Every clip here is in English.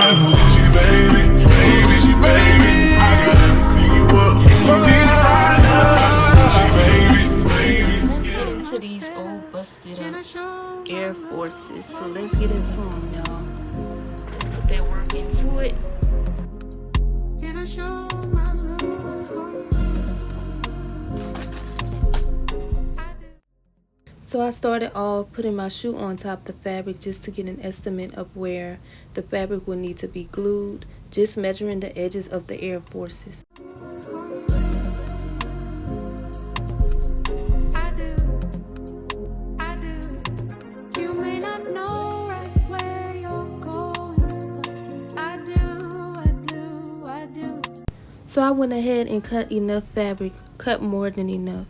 Get into these old busted up Air Forces. So let's get into them, y'all. Let's put that work into it. So I started off putting my shoe on top of the fabric just to get an estimate of where the fabric will need to be glued, just measuring the edges of the Air Forces. So I went ahead and cut enough fabric, cut more than enough.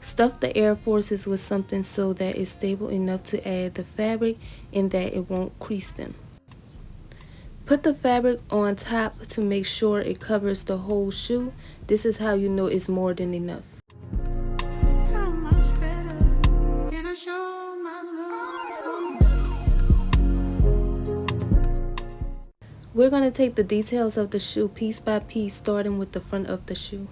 Stuff the Air Forces with something so that it's stable enough to add the fabric and that it won't crease them. Put the fabric on top to make sure it covers the whole shoe. This is how you know it's more than enough. We're going to take the details of the shoe piece by piece, starting with the front of the shoe.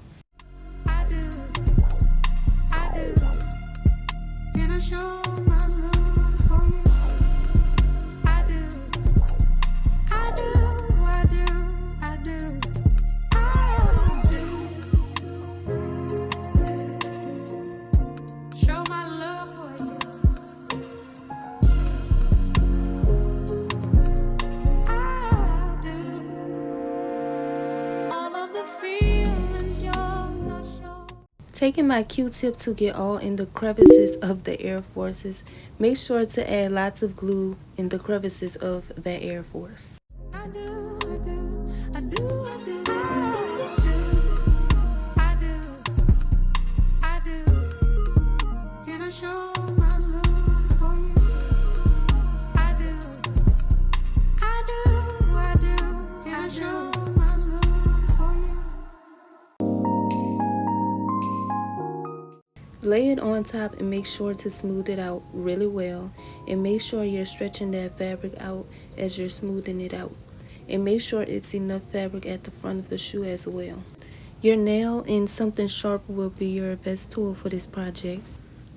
Taking my Q-tip to get all in the crevices of the Air Forces. Make sure to add lots of glue in the crevices of the Air Force. Lay it on top and make sure to smooth it out really well, and make sure you're stretching that fabric out as you're smoothing it out, and make sure it's enough fabric at the front of the shoe as well. Your nail and something sharp will be your best tool for this project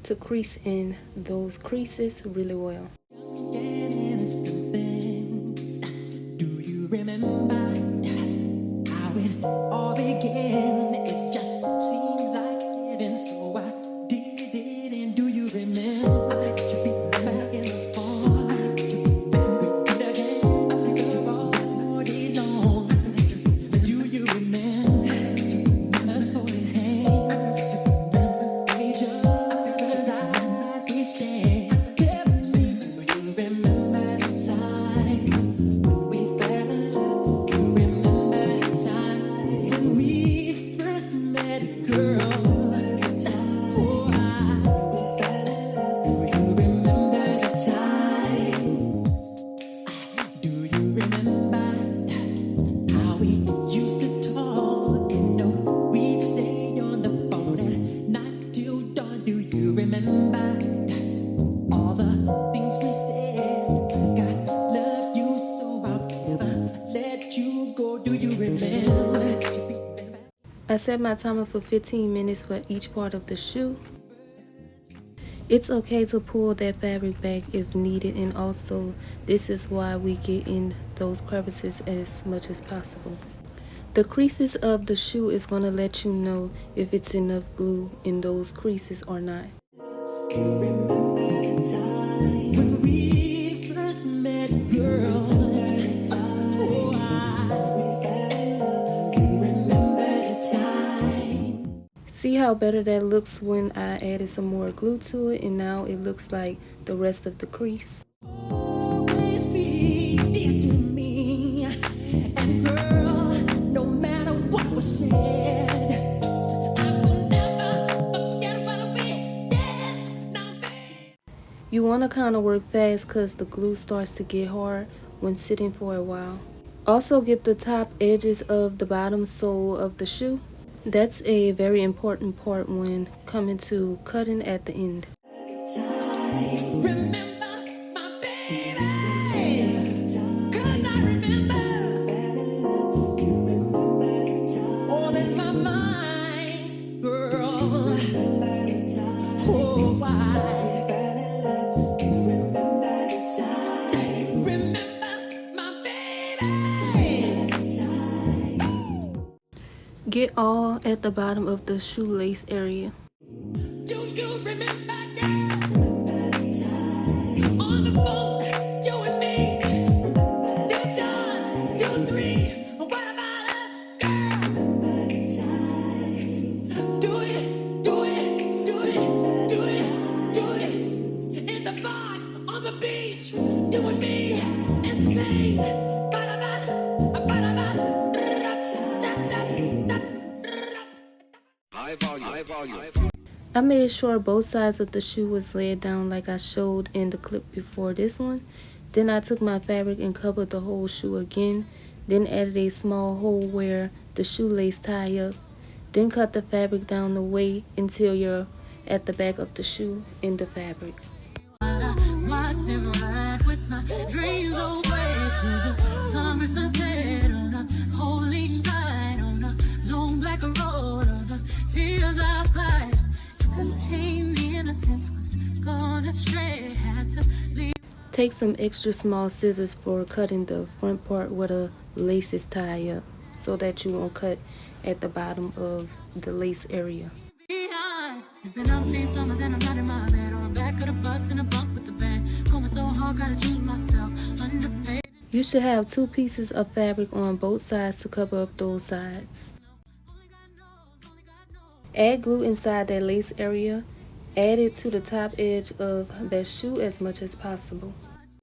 to crease in those creases really well. Do you remember how it all began? It just seemed like heaven, so I did it. And do you remember? I should be back in the fall. Then we did again all day long. Do you remember us holding hands? Each other's eyes we stare. Tell me, do you remember the time we fell in love? Do you remember the time when we first met, girl? I set my timer for 15 minutes for each part of the shoe. It's okay to pull that fabric back if needed, and also this is why we get in those crevices as much as possible. The creases of the shoe is going to let you know if it's enough glue in those creases or not. When we first met, girl. See how better that looks when I added some more glue to it, and now it looks like the rest of the crease. Always be dear to me, and girl, no matter what was said, I will never forget what we did. You want to kind of work fast because the glue starts to get hard when sitting for a while. Also get the top edges of the bottom sole of the shoe. That's a very important part when coming to cutting at the end. Remember my baby, 'cause I remember Get all at the bottom of the shoelace area. Do you remember, girl? On the phone, you and me. You done, you three. What about us, girl? Do it, do it, do it, do it, do it. In the bar, on the beach, you and me. In Spain. I made sure both sides of the shoe was laid down like I showed in the clip before this one. Then I took my fabric and covered the whole shoe again. Then added a small hole where the shoelace tie up. Then cut the fabric down the way until you're at the back of the shoe in the fabric. Watch them ride with my dreams away to the summer sunset on a holy night on a long black road of the tears I cried. Contain the innocence was gone astray. Had to leave. Take some extra small scissors for cutting the front part where the lace is tied up so that you won't cut at the bottom of the lace area. It's been umpteen summers and I'm not in my bed. On the back of the bus in a bunk with the band. Going so hard, gotta choose myself. Underpaid. You should have 2 pieces of fabric on both sides to cover up those sides. Add glue inside that lace area. Add it to the top edge of that shoe as much as possible.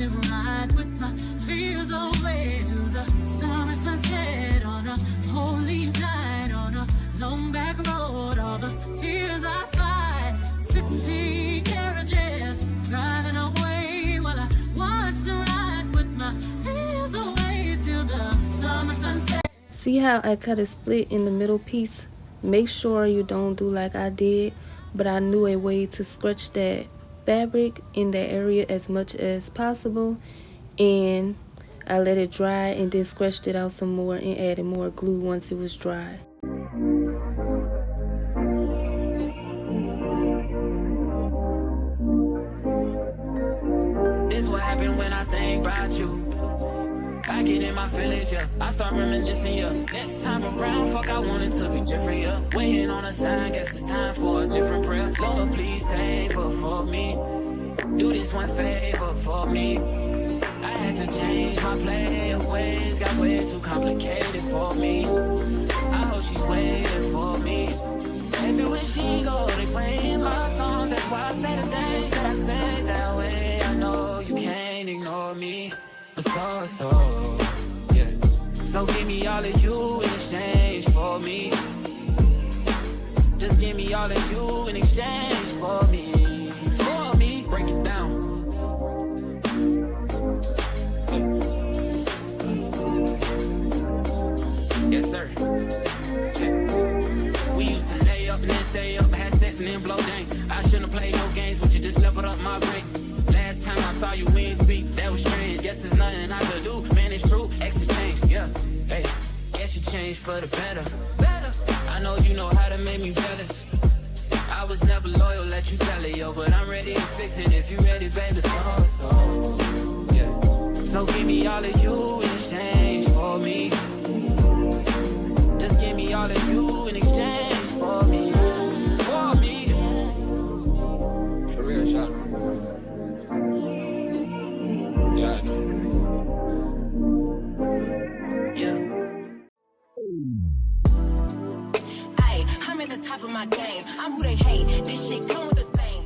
Ride with my fears away to the summer sunset on a holy night on a long back road. All the tears I fight, 16 carriages driving away while I watch them ride with my fears away till the summer sunset. See how I cut a split in the middle piece? Make sure you don't do like I did, but I knew a way to stretch that fabric in that area as much as possible, and I let it dry and then scratched it out some more and added more glue once it was dry. This what happened when I think about you. I get in my feelings, yeah. I start reminiscing, yeah. Next time around, fuck, I want it to be different, yeah. Waiting on a sign, guess it's time for a different prayer. Lord, please save her for me. Do this one favor for me. I had to change my play ways, got way too complicated for me. I hope she's waiting for me. Everywhere she go, they playing my song. That's why I say the things that I say that way. I know you can't ignore me. So, yeah. So give me all of you in exchange for me. Just give me all of you in exchange for me. For me, break it down. Yes, sir. Check. We used to lay up and then stay up, had sex and then blow dang. I shouldn't have played no games with you, just leveled up my brain. Last time I saw you, we ain't speak, that was strange. Guess there's nothing I could do, man, it's true, exes change, yeah. Hey, guess you changed for the better. I know you know how to make me jealous. I was never loyal, let you tell it, yo. But I'm ready to fix it if you ready, baby, so, yeah. So give me all of you in exchange for me. Just give me all of you in exchange for me. For me. For real, shot. Yeah, I know. Yeah. Ay, I'm at the top of my game. I'm who they hate. This shit come with the thing.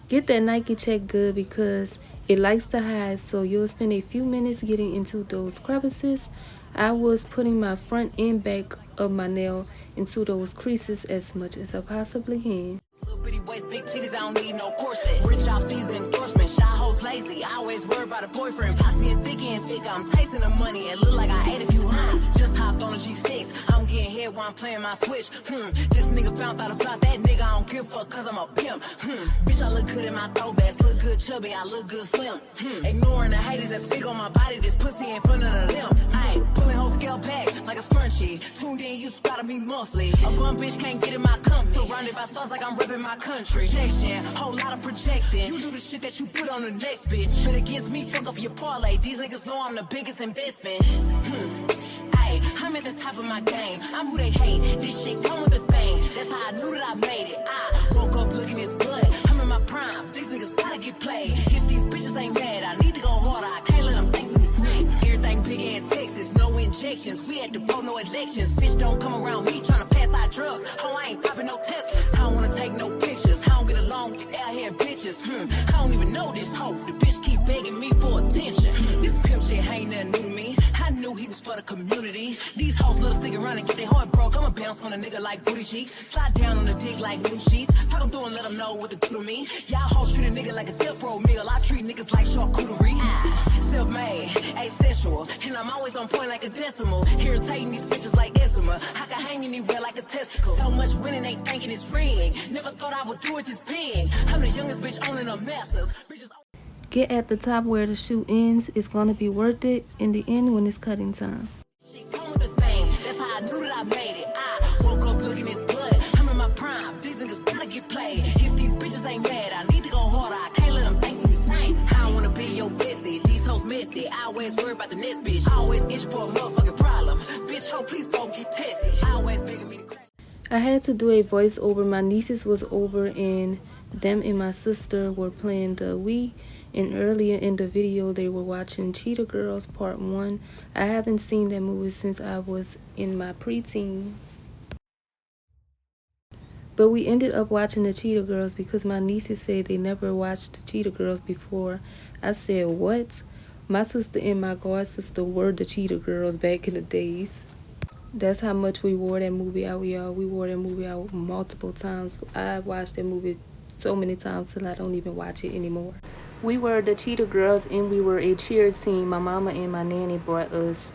Get that Nike check good because it likes to hide, so you'll spend a few minutes getting into those crevices. I was putting my front and back of my nail into those creases as much as I possibly can. Little bitty waist, big titties, I don't need no corset. Rich off these endorsements, shy hoes lazy. I always worry about a boyfriend. Poxy and thick, I'm tasting the money. It look like I ate a few hundred. Just hopped on a G6. I'm getting hit while I'm playing my switch. This nigga found out about that nigga. I don't give a fuck cause I'm a pimp. Bitch, I look good in my throwbacks. Look good chubby, I look good slim. Ignoring the haters that speak on my body. This pussy in front of the limb. Ayy, pulling whole scale back like a scrunchie. Tuned in, you gotta be monthly. A bum bitch can't get in my company. Surrounded by stars like I'm repping my country. Projection, whole lot of projecting. You do the shit that you put on the next bitch. Bet against me, fuck up your parlay. These niggas know I'm the biggest investment. Ayy, Hey, I'm at the top of my game. I'm who they hate. This shit come with the fame. That's how I knew that I made it. I woke up looking this good. I'm in my prime. These niggas gotta get played. If these bitches ain't mad, I need to go harder. I can't let them think we snake. Everything big in Texas, no injections. We had to vote, no elections. Bitch, don't come around me trying to pass out drugs. Oh, I ain't popping no Teslas. I don't wanna take no pictures. I don't get along with these out here bitches. I don't even know this hoe. The bitch keep begging me for attention. This pimp shit ain't nothing new to me. I knew he was for the community. These hoes love to stick around and get their heart broke. I'ma bounce on a nigga like booty cheeks. Slide down on the dick like new sheets. Talk them through and let them know what to do to me. Y'all hoes treat a nigga like a death row meal. I treat niggas like charcuterie. Self-made, asexual, and I'm always on point like a decimal. Irritating these bitches like eczema. I can hang anywhere like a testicle. So much winning, they thinking it's freeing. Never thought I would do it this big. I'm the youngest bitch owning a masters. Bitches. Get at the top where the shoe ends. It's gonna be worth it in the end when it's cutting time. She come with the fame. That's how I knew that I made it. I woke up looking this good. I'm in my prime. These niggas gotta get played. If these bitches ain't mad, I need to go harder. I can't let them think we the same. I don't wanna be your bestie. These hoes messy. I always worry about the next bitch. I always itch for a motherfucking problem. Bitch, ho, please go get tested. I always begging me to crash. I had to do a voiceover. My nieces was over and them and my sister were playing the Wii. And earlier in the video, they were watching Cheetah Girls Part 1. I haven't seen that movie since I was in my preteen. But we ended up watching the Cheetah Girls because my nieces said they never watched the Cheetah Girls before. I said, what? My sister and my god sister were the Cheetah Girls back in the days. That's how much we wore that movie out, y'all. We wore that movie out multiple times. I watched that movie so many times till I don't even watch it anymore. We were the Cheetah Girls and we were a cheer team. My mama and my nanny brought us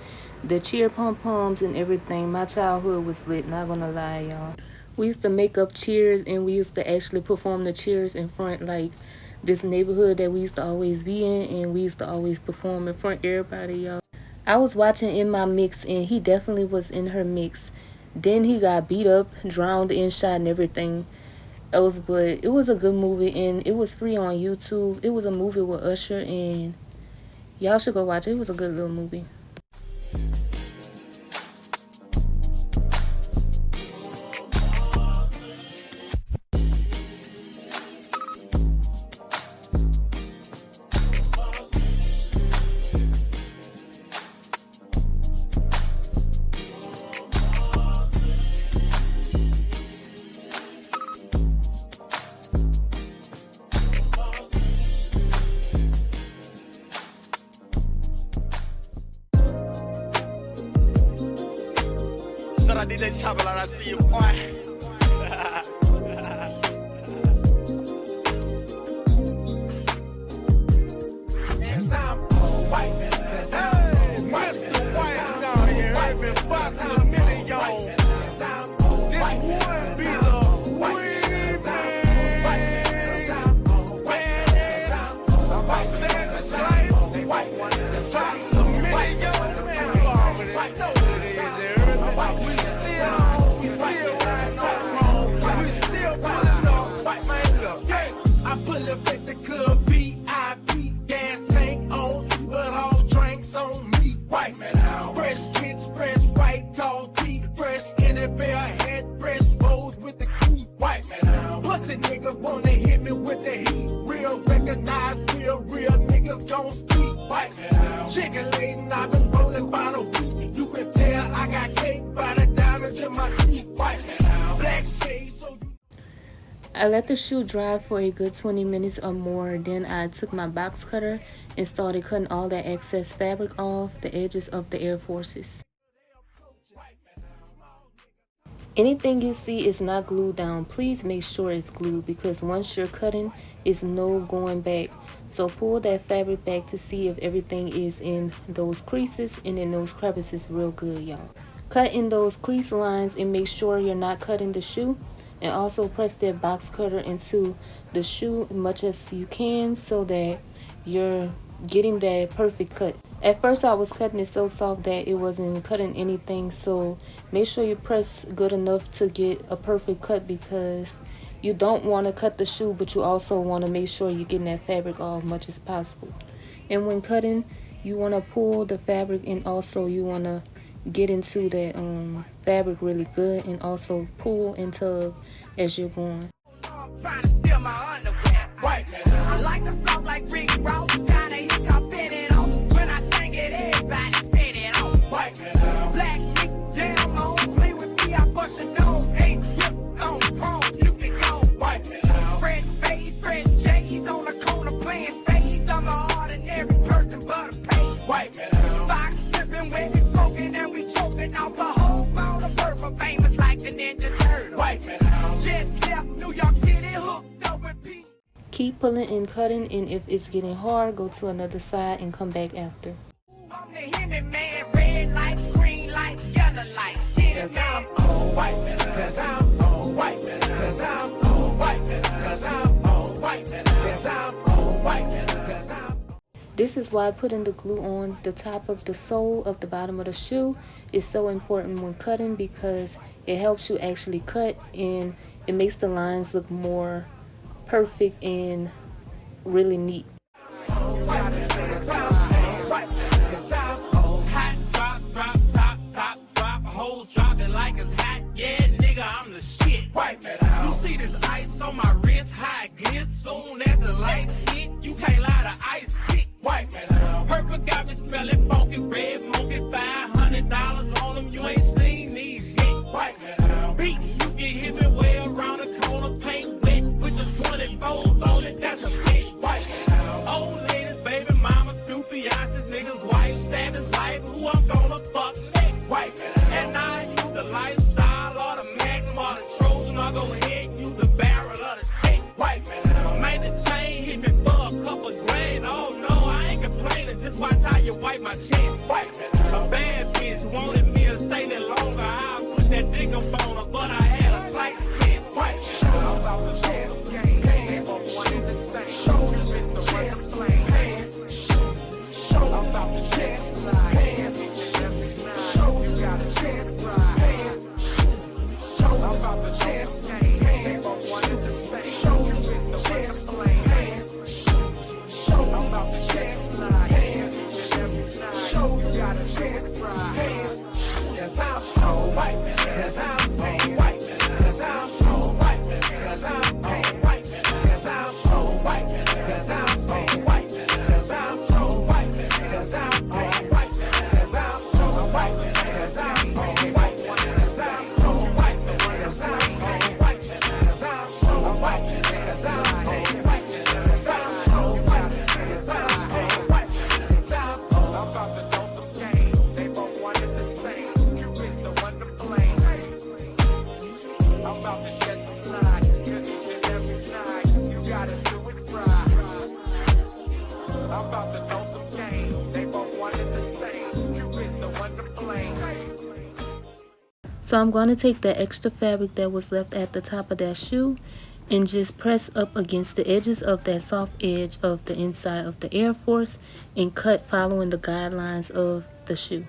the cheer pom-poms and everything. My childhood was lit, not gonna lie, y'all. We used to make up cheers and we used to actually perform the cheers in front, like this neighborhood that we used to always be in, and we used to always perform in front of everybody, y'all. I was watching In My Mix and he definitely was in her mix. Then he got beat up, drowned and shot and everything else, but it was a good movie and it was free on YouTube. It was a movie with Usher and y'all should go watch it. It was a good little movie. I did that chopper like I see you, boy. Niggas wanna hit me with the heat. Real recognize real niggas gon' speak. White chicken laden, I've been rolling by the week. You can tell I got cake by the diamonds in my teeth. White black shades, so you. I let the shoe dry for a good 20 minutes or more. Then I took my box cutter and started cutting all that excess fabric off the edges of the Air Forces. Anything you see is not glued down. Please make sure it's glued because once you're cutting, it's no going back. So pull that fabric back to see if everything is in those creases and in those crevices real good, y'all. Cut in those crease lines and make sure you're not cutting the shoe. And also press that box cutter into the shoe as much as you can so that you're getting that perfect cut. At first I was cutting it so soft that it wasn't cutting anything, so make sure you press good enough to get a perfect cut because you don't want to cut the shoe, but you also want to make sure you're getting that fabric off as much as possible. And when cutting, you want to pull the fabric and also you want to get into that fabric really good, and also pull and tug as you're going. Trying to steal my underwear. White man. I like to flow like Rick Ross. Kinda hiccup in it off. When I sing it, everybody spit it off. White man. Black meat, yeah, I'm on. Play with me, I bust your nose. Hey, flip on chrome, you can go. White man. Fresh face, fresh J's on the corner playing spades. I'm an ordinary person, but a page. White man. Fox flipping when we smoking and we choking off a whole pound of purple. Famous like the Ninja Turtle. White man. Just left New York City, hooked up with Pete. Keep pulling and cutting, and if it's getting hard, go to another side and come back after. I'm the Hemi man, red light, green light, yellow light. Cause I'm on white man, cause I'm on white man, cause I'm on white man, cause I'm on white man, cause I'm on white man, cause I'm. This is why putting the glue on the top of the sole of the bottom of the shoe is so important when cutting, because it helps you actually cut, and it makes the lines look more perfect and really neat. Dropping like it's hot, yeah, nigga, I'm the shit. You see this ice on my wrist, high glitz. Soon as the light hit, you can't lie to ice stick. Purple got me smelling funky, red monkey, $500 on them. You ain't seen these yet. Beat, you can hit me way around the corner, paint wet with the 24s on it. That's a bit. Old ladies, baby mama, two fiancés, niggas, wife, savage life, who I'm gonna fuck next. And I use the lifestyle or the Magnum or the Trojan, I go ahead and use the barrel of the tech. Made the chain hit me for a couple grand. Oh no, I ain't complaining, just watch how you wipe my chest. A bad bitch wanted me to stay there longer. I put that dick up on her, but I had a flight to catch. I'm about the chest game, hands on one in the same. Shoulders in the rest flame, hands. I'm about the chest line, hands in your every slide. You got a chest ride, hands. I'm about the chest game, hands on one in the same. Shoulders in the rest flame, hands. I'm about the chest line, hands in your every slide. You got a chest ride, hands. Cause I'm on white man, cause I'm on white man, cause I'm on white man, cause I'm on white man, cause I'm on white man, cause I'm on white man, cause I'm on white man, cause I'm on white man, cause I'm on white man, cause I'm on white man, cause I'm on white man, cause I'm on white man, cause I'm on white man, cause I'm on white man, cause I'm on white man, cause I'm on white man, cause I'm on. I'm about to know some game. They both one and the same. You is the one to blame. I'm about to shed some light. Cause each and every night you gotta do it right. I'm about to know some game. They both one and the same. You is the one to blame. So I'm going to take that extra fabric that was left at the top of that shoe and just press up against the edges of that soft edge of the inside of the Air Force and cut following the guidelines of the shoe.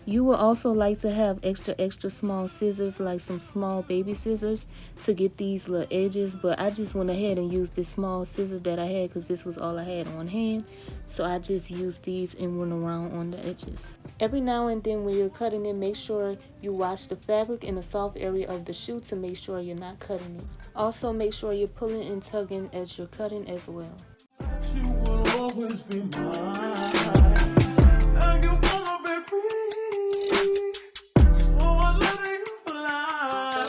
You will also like to have extra small scissors, like some small baby scissors, to get these little edges, but I just went ahead and used this small scissors that I had because this was all I had on hand. So I just used these and went around on the edges. Every now and then when you're cutting it, make sure you wash the fabric in the soft area of the shoe to make sure you're not cutting it. Also make sure you're pulling and tugging as you're cutting as well. You will always be mine. And you wanna be free. So I let you fly.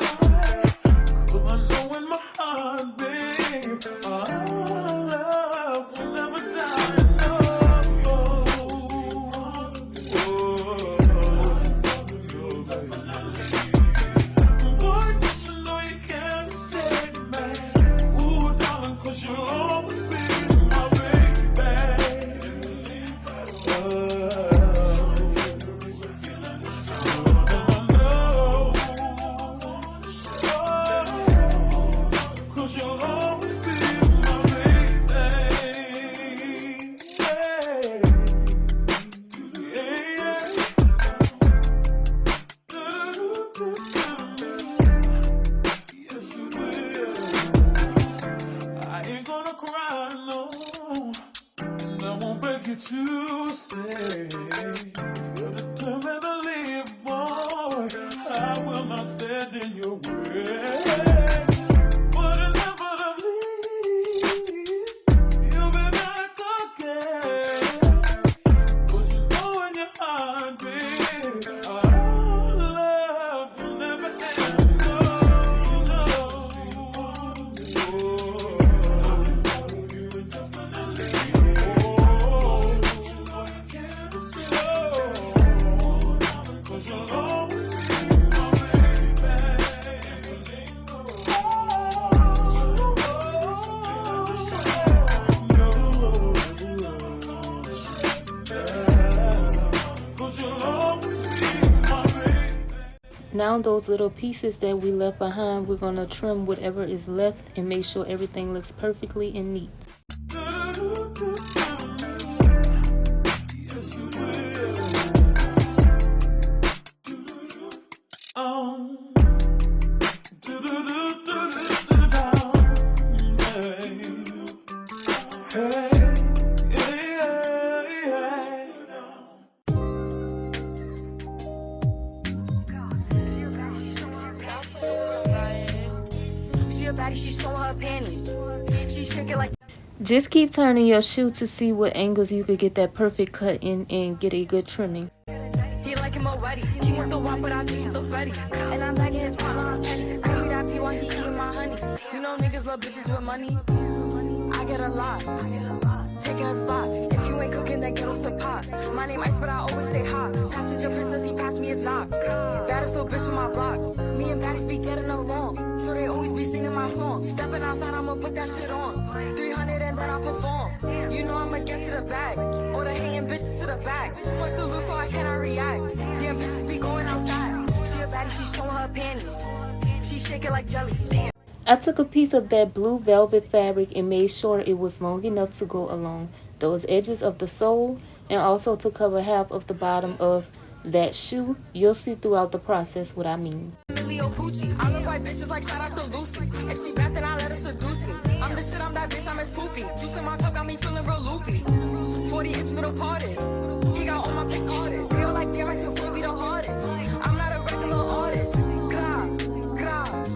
'Cause I know in my heart, babe, our love will never die. No. Boy, don't you know you can't stay, man. Ooh, darling, 'cause you'll always be my baby. Now those little pieces that we left behind, we're going to trim whatever is left and make sure everything looks perfectly and neat. Just keep turning your shoe to see what angles you could get that perfect cut in and get a good trimming. He like him already. He want the walk, but I just want the fatty. And I'm back in his partner, I'm petty. Call me that B while he eating my honey. You know niggas love bitches with money. I get a lot. Taking a spot. If you ain't cooking, then get off the pot. My name Ice, but I always stay hot. Passenger princess, he passed me his knock. Baddest little bitch from my block. Me and baddies be getting along, so they always be singing my song. Stepping outside, I'ma put that shit on. 300 and then I perform. You know I'ma get to the bag. Or the hating bitches to the back. Too much to lose, so I cannot react. Damn bitches be going outside. She a baddie, she showing her panties. She shake it like jelly. Damn. I took a piece of that blue velvet fabric and made sure it was long enough to go along those edges of the sole and also to cover half of the bottom of that shoe. You'll see throughout the process what I mean. Leo Pucci. I look like bitches like shout out to Lucy. If she bad, then I let her seduce me. I'm the shit, I'm that bitch, I'm as poopy. Juice in my cup got me feeling real loopy. 40-inch middle parted. He got all my pics ordered. They all like, damn, I still feel be the hardest. I'm not a regular artist.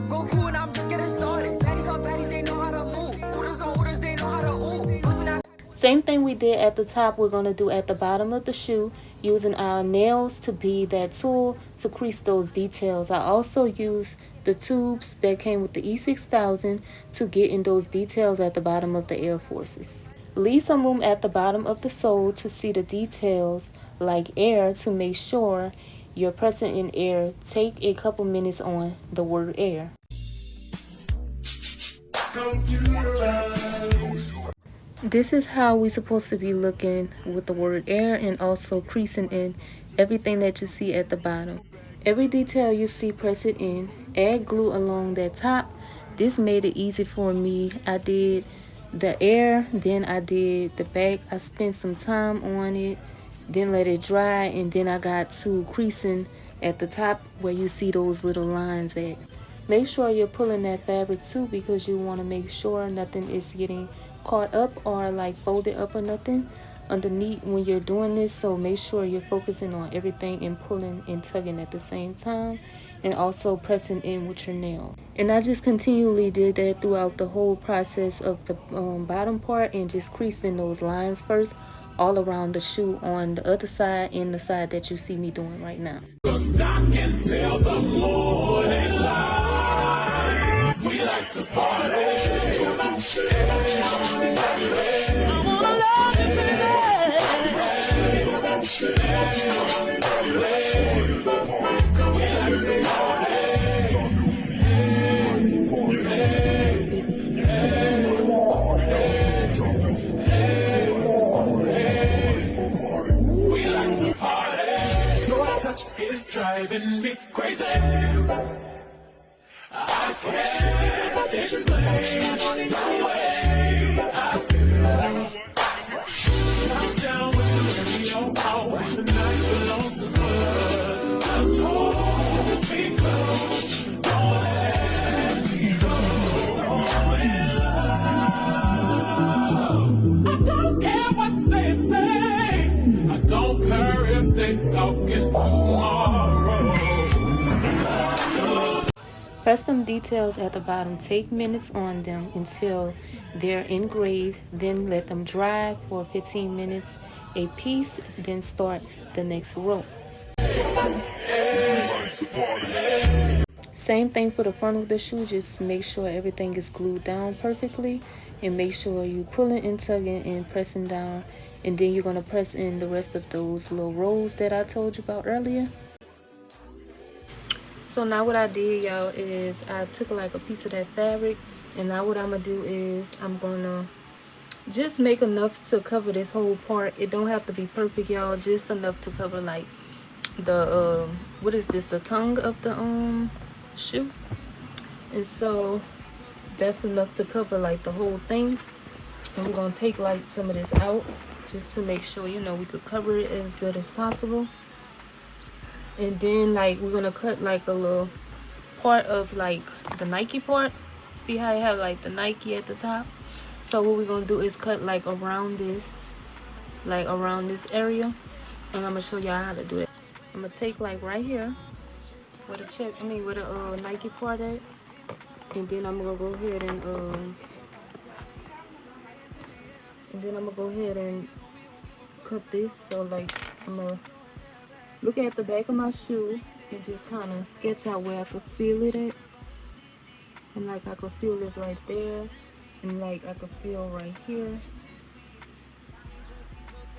Go cool and I'm just getting started. Baddies are baddies, they know how to move. Orders on orders, they know how to ooh. Same thing we did at the top, we're going to do at the bottom of the shoe, using our nails to be that tool to crease those details. I also used the tubes that came with the E6000 to get in those details at the bottom of the Air Forces. Leave some room at the bottom of the sole to see the details like air to make sure you're pressing in air. Take a couple minutes on the word air. This is how we're supposed to be looking with the word air and also creasing in everything that you see at the bottom. Every detail you see, press it in. Add glue along that top. This made it easy for me. I did the air, then I did the back. I spent some time on it, then let it dry, and then I got to creasing at the top where you see those little lines at. Make sure you're pulling that fabric too, because you want to make sure nothing is getting caught up or like folded up or nothing underneath when you're doing this. So make sure you're focusing on everything and pulling and tugging at the same time, and also pressing in with your nail. And I just continually did that throughout the whole process of the bottom part, and just creasing those lines first all around the shoe on the other side and the side that you see me doing right now. I can tell the morning light. We like to party. I wanna love you, baby. We like to party. Your touch is driving me crazy. I can't explain the way I feel. Top down with the radio power. Tonight belongs to us. I'm told be close. Don't let me go. So in love. I don't care what they say. I don't care if they talking tomorrow. Press them details at the bottom. Take minutes on them until they're engraved. Then let them dry for 15 minutes a piece. Then start the next row. Same thing for the front of the shoe. Just make sure everything is glued down perfectly. And make sure you pulling and tugging and pressing down. And then you're going to press in the rest of those little rows that I told you about earlier. So now what I did, y'all, is I took like a piece of that fabric, and now what I'm gonna do is I'm gonna just make enough to cover this whole part. It don't have to be perfect, y'all, just enough to cover like the what is this, the tongue of the shoe. And so that's enough to cover like the whole thing. And we're gonna take like some of this out just to make sure, you know, we could cover it as good as possible. And then like we're gonna cut like a little part of like the Nike part. See how I have like the Nike at the top? So what we're gonna do is cut like around this area, and I'm gonna show y'all how to do it. I'm gonna take like right here where the Nike part at, and then I'm gonna go ahead and cut this. So like I'm gonna look at the back of my shoe and just kind of sketch out where I could feel it at, and like I could feel this right there, and like I could feel right here,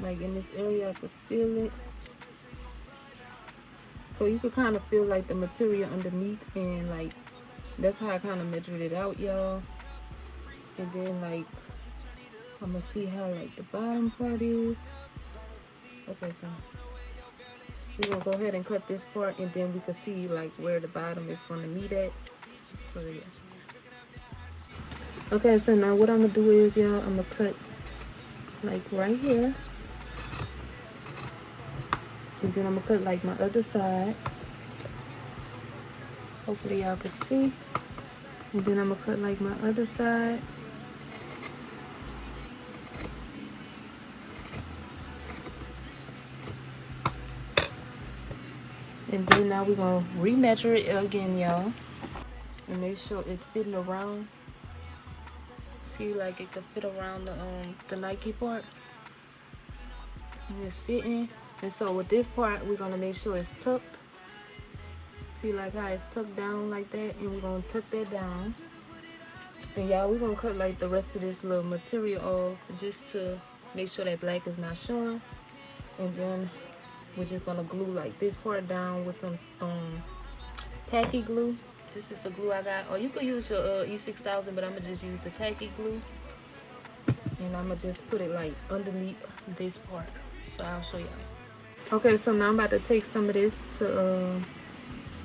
like in this area I could feel it. So you could kind of feel like the material underneath, and like that's how I kind of measured it out, y'all. And then like I'm gonna see how like the bottom part is. Okay, so we're gonna go ahead and cut this part, and then we can see like where the bottom is gonna meet at. So yeah. Okay, so now what I'm gonna do is, y'all, I'm gonna cut like right here, and then I'm gonna cut like my other side. Hopefully y'all can see. And then I'm gonna cut like my other side. And then now we're gonna remeasure it again, y'all, and make sure it's fitting around. See, like it could fit around the Nike part, and it's fitting. And so with this part, we're gonna make sure it's tucked. See, like how it's tucked down like that, and we're gonna tuck that down. And y'all, we're gonna cut like the rest of this little material off just to make sure that black is not showing. And then we're just gonna glue like this part down with some tacky glue. This is the glue I got, or you could use your E6000, but I'm gonna just use the tacky glue, and I'm gonna just put it like underneath this part. So I'll show y'all. Okay, so now I'm about to take some of this to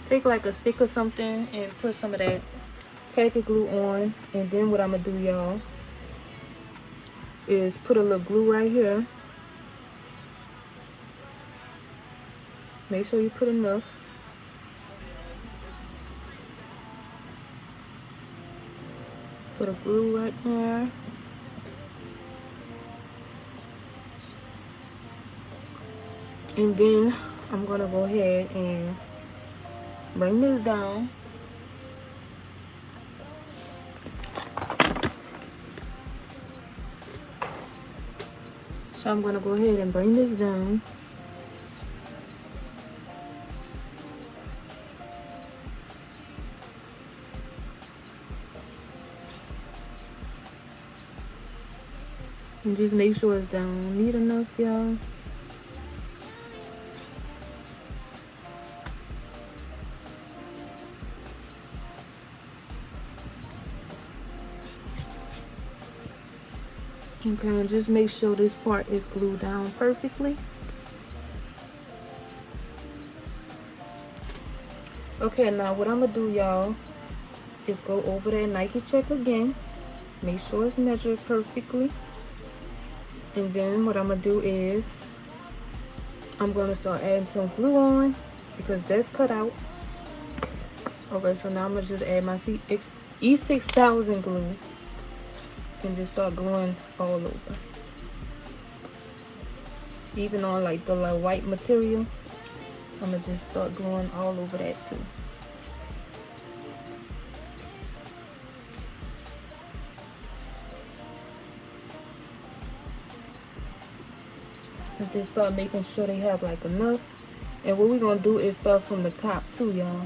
take like a stick or something and put some of that tacky glue on. And then what I'm gonna do, y'all, is put a little glue right here. Make sure you put enough. Put a glue right there. And then I'm gonna go ahead and bring this down. So I'm gonna go ahead and bring this down. And just make sure it's down neat enough, y'all. Okay, and just make sure this part is glued down perfectly. Okay, now what I'm gonna do, y'all, is go over that Nike check again. Make sure it's measured perfectly. And then what I'm gonna do is I'm gonna start adding some glue on because that's cut out. Okay, so now I'm gonna just add my E6000 glue and just start gluing all over. Even on like the like white material, I'm gonna just start gluing all over that too. And then start making sure they have like enough. And what we're gonna do is start from the top too, y'all.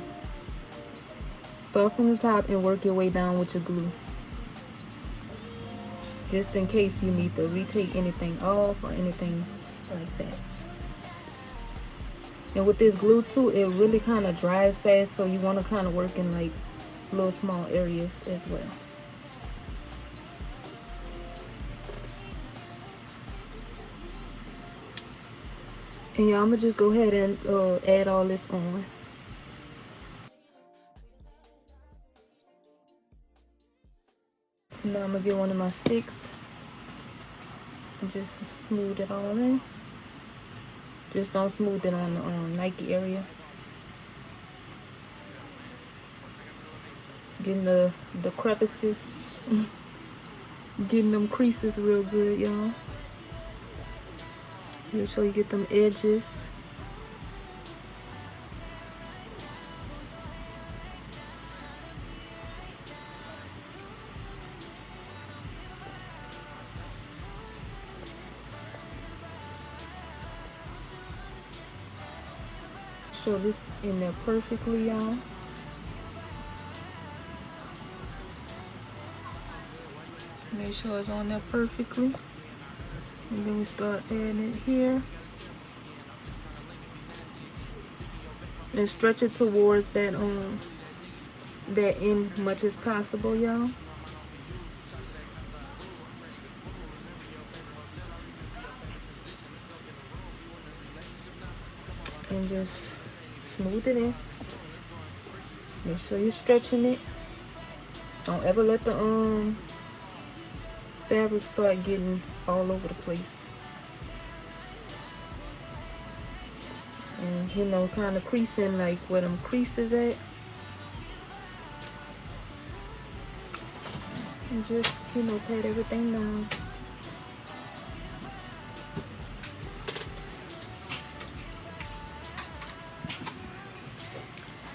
Start from the top and work your way down with your glue, just in case you need to retake anything off or anything like that. And with this glue too, it really kind of dries fast, so you want to kind of work in like little small areas as well. And y'all, I'm gonna just go ahead and add all this on. Now I'm gonna get one of my sticks and just smooth it all in. Just don't smooth it on the Nike area. Getting the crevices, getting them creases real good, y'all. Make sure you get them edges. Show this in there perfectly, y'all. Make sure it's on there perfectly. And then we start adding it here. And stretch it towards that end much as possible, y'all. And just smooth it in. Make sure you're stretching it. Don't ever let the fabric start getting all over the place. And you know, kind of creasing like where them creases at. And just, you know, pat everything down.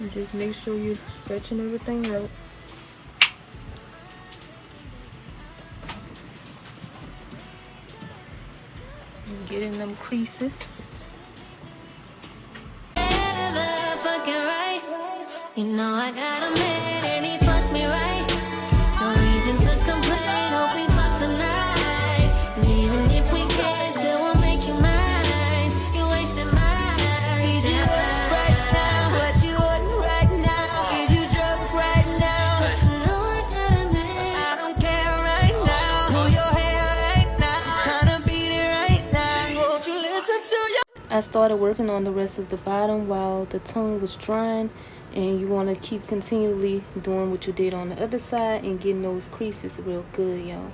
And just make sure you're stretching everything out. And getting them creases. You know I got a man and he fucks me right. No reason to complain, hope we fuck tonight. And even if we can't, still won't make you mine. You wasting mine. Is you up right now? What you on right now? Is you drunk right now? But you know I got a man. I don't care right now. Pull your hair right now. Tryna beat it right now. Won't you listen to your... I started working on the rest of the bottom while the tongue was drying. And you want to keep continually doing what you did on the other side and getting those creases real good, y'all.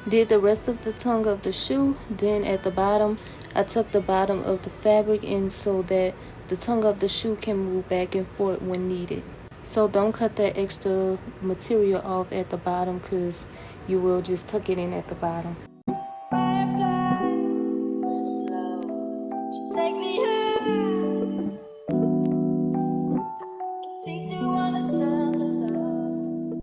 Did the rest of the tongue of the shoe. Then at the bottom, I tucked the bottom of the fabric in so that the tongue of the shoe can move back and forth when needed. So don't cut that extra material off at the bottom, because you will just tuck it in at the bottom. Take me home. Teach you on a summer love.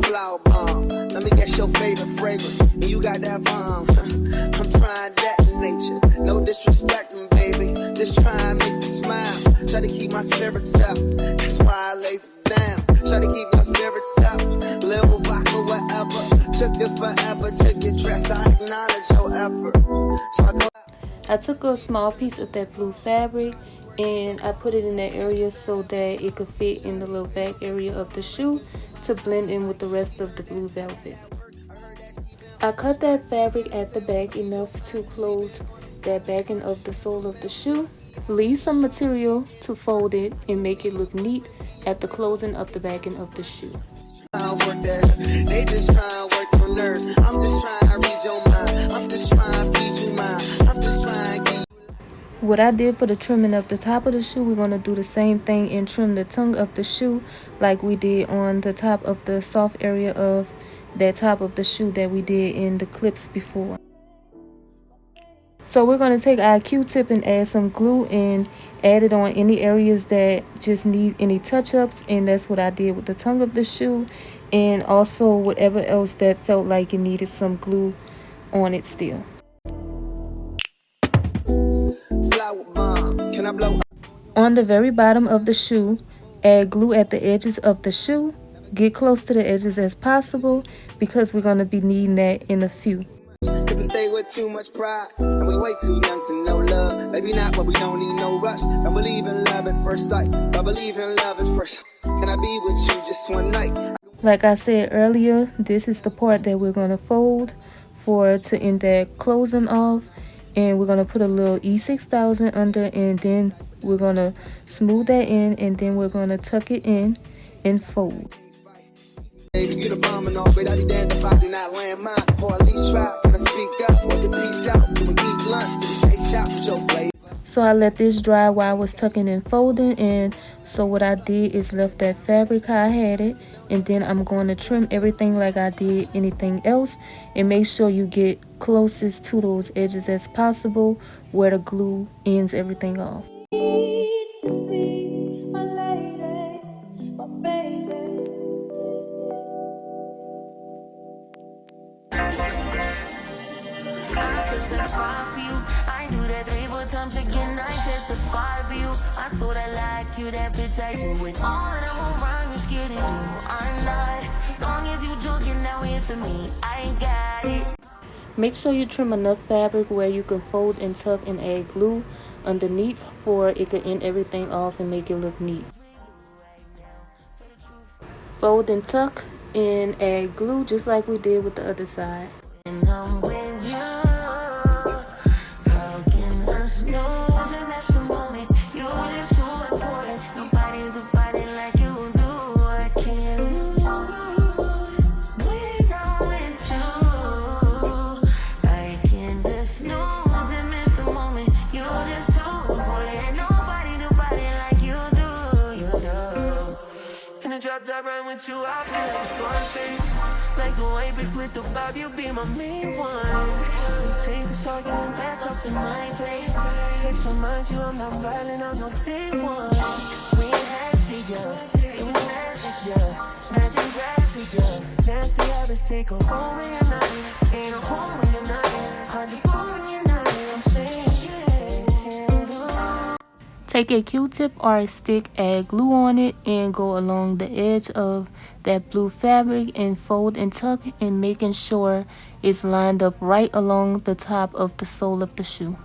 Flower bomb, let me guess your favorite fragrance. And you got that bomb. I'm trying that in nature. No disrespecting, baby. Just try and make you smile. Try to keep my spirits up. That's why I lays it down. Try to keep my spirits up. Little vodka, whatever. Took it forever to get dressed. I acknowledge your effort. So I go. I took a small piece of that blue fabric and I put it in that area so that it could fit in the little back area of the shoe to blend in with the rest of the blue velvet. I cut that fabric at the back enough to close that backing of the sole of the shoe. Leave some material to fold it and make it look neat at the closing of the backing of the shoe. They just try and work for nerves. I'm just trying to read your mind. I'm just trying to feed you mine. I'm just trying to get you. What I did for the trimming of the top of the shoe, we're going to do the same thing and trim the tongue of the shoe like we did on the top of the soft area of that top of the shoe that we did in the clips before. So we're going to take our Q-tip and add some glue and add it on any areas that just need any touch-ups, and that's what I did with the tongue of the shoe, and also whatever else that felt like it needed some glue on it still. Flower bomb. Can I blow? On the very bottom of the shoe, add glue at the edges of the shoe. Get close to the edges as possible because we're going to be needing that in a few. Cause I stay with too much pride, and we way too young to know love. Maybe not, but we don't need no rush. Don't believe in love at first sight, but believe in love at first. Can I be with you just one night? Like I said earlier, this is the part that we're going to fold to end that closing off. And we're gonna put a little E6000 under, and then we're gonna smooth that in, and then we're gonna tuck it in and fold. Baby, you the bomb and all, but I be damned if I do not land mine. Or at least try. When I speak up, was it peace out? Do we eat lunch? Do we take shots with your flavor? So I let this dry while I was tucking and folding, and so what I did is left that fabric how I had it, and then I'm going to trim everything like I did anything else, and make sure you get closest to those edges as possible where the glue ends everything off. Times again, I testify for you. I told I like you, that bitch I do it all, and I won't rhyme, you're scared to do. I'm not, long as you joking, now in for me, I got it. Make sure you trim enough fabric where you can fold and tuck and add glue underneath for it could end everything off and make it look neat. Fold and tuck and add glue just like we did with the other side. And I'm with you. How can I snooze and that's the moment? You're just too important. Nobody do body like you do. I can't lose when I'm with you. I can just snooze and miss the moment. You're just too important. Nobody do body like you do. You do. In the drop top run with you, I feel like Scarface. Like the way bitch with the bob, you be my main one. Just take the shot, get back up to my place. Sex reminds you I'm not riding on no day one. We ain't had shit, yeah. It was magic, yeah. Smashing graphic, yeah. Nasty habits take a home when you're not. Ain't a home when you're not. Hard to go when you're not. I'm saying, yeah. Take a Q-tip or a stick, add glue on it, and go along the edge of that blue fabric and fold and tuck, and making sure it's lined up right along the top of the sole of the shoe.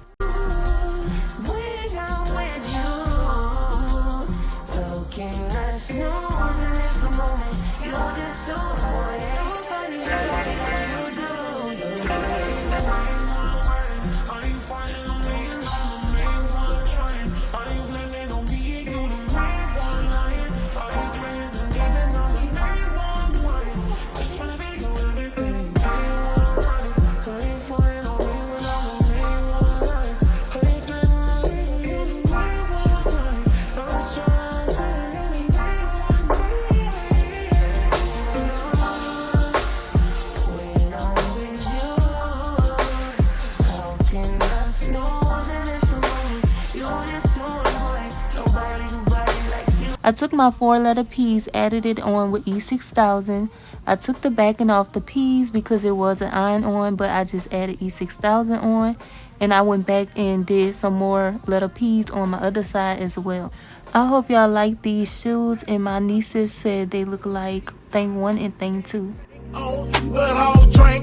I took my 4-letter piece, added it on with E6000. I took the backing off the piece because it was an iron on, but I just added E6000 on. And I went back and did some more letter P's on my other side as well. I hope y'all like these shoes, and my nieces said they look like thing 1 and thing 2. But all drink